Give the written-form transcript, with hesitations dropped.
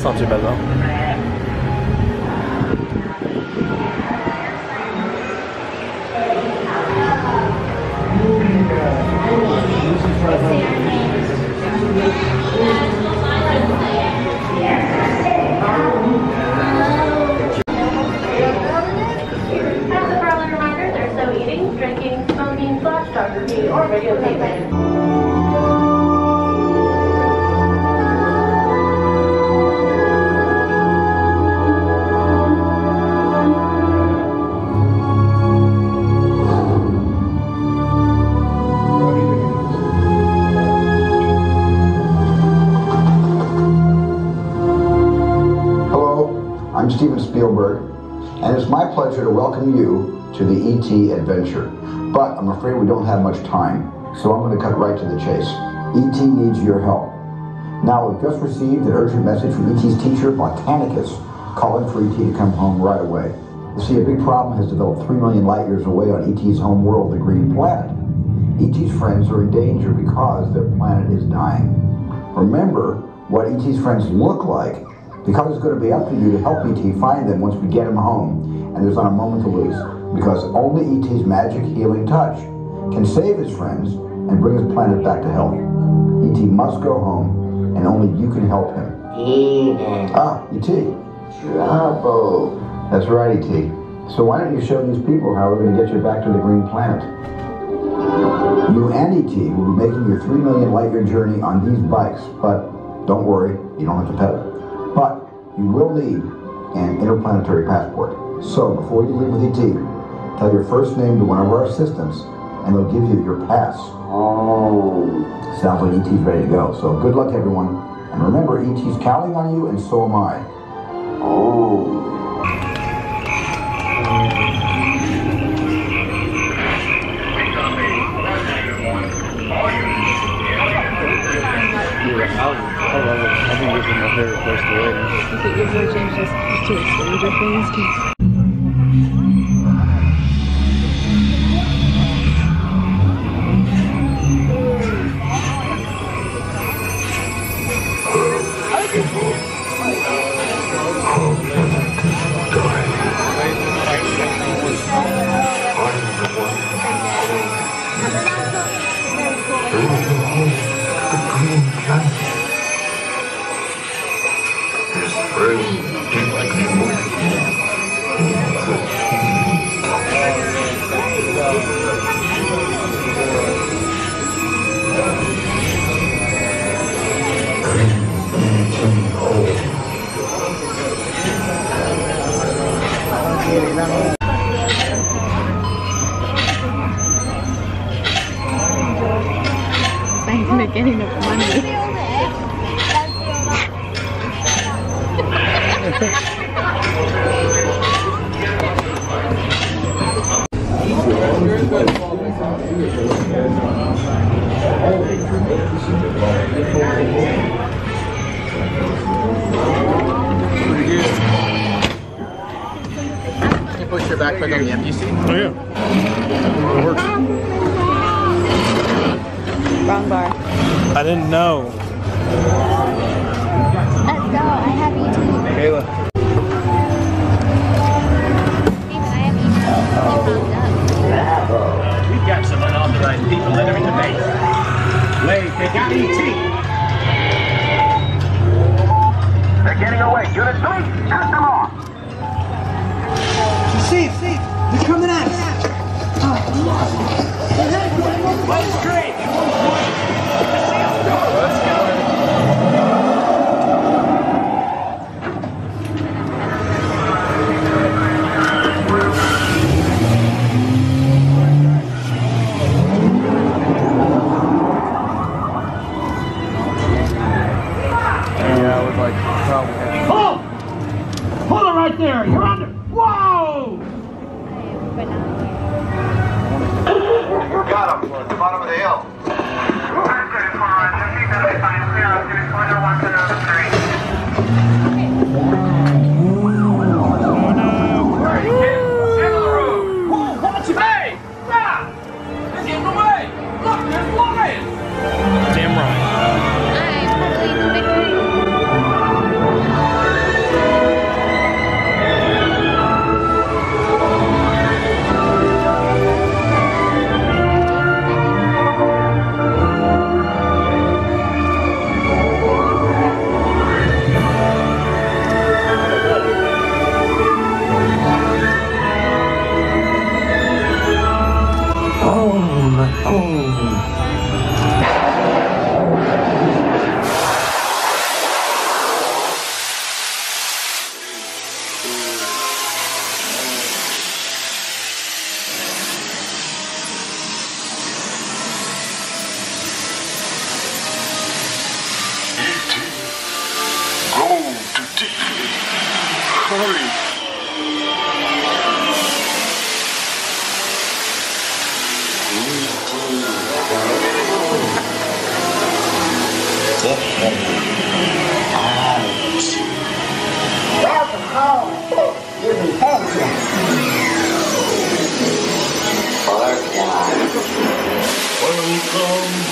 That's not too bad though. Drinking, smoking, flash photography, or videotaping. Hello, I'm Steven Spielberg, and it's my pleasure to welcome you to the E.T. adventure. But I'm afraid we don't have much time, so I'm going to cut right to the chase. E.T. needs your help. Now, we've just received an urgent message from E.T.'s teacher, Botanicus, calling for E.T. to come home right away. You see, a big problem has developed 3 million light years away on E.T.'s home world, the Green Planet. E.T.'s friends are in danger because their planet is dying. Remember what E.T.'s friends look like, because it's going to be up to you to help E.T. find them once we get him home, and there's not a moment to lose. Because only E.T.'s magic healing touch can save his friends and bring his planet back to health. E.T. must go home, and only you can help him. Ah, E.T. Trouble. That's right, E.T. So why don't you show these people how we're going to get you back to the Green Planet? You and E.T. will be making your 3 million light year journey on these bikes, but don't worry, you don't have to pedal. But you will need an interplanetary passport. So before you leave with E.T., tell your first name to one of our assistants, and they'll give you your pass. Oh. Sounds like E.T.'s ready to go. So good luck, everyone. And remember, E.T.'s counting on you, and so am I. Oh. I think this is my favorite place to wait. I think you're going to change this to a Stranger Things too. I'm gonna get enough money. Can you push your backpack on the empty seat? Oh yeah. It works. Wrong bar. I didn't know. Let's go. I have E.T. Kayla. Steven, I have E.T. Bravo. We've got some unauthorized people entering the base. Lay, they got E.T. They're getting away. Unit 3, cut them off. Safe. They're coming at us. One straight. Let's go. Yeah, I would like probably have. Hold! Hold it right there. You're under. Whoa! But now Go to deep. Hurry. Welcome home. You repent. Or die. Welcome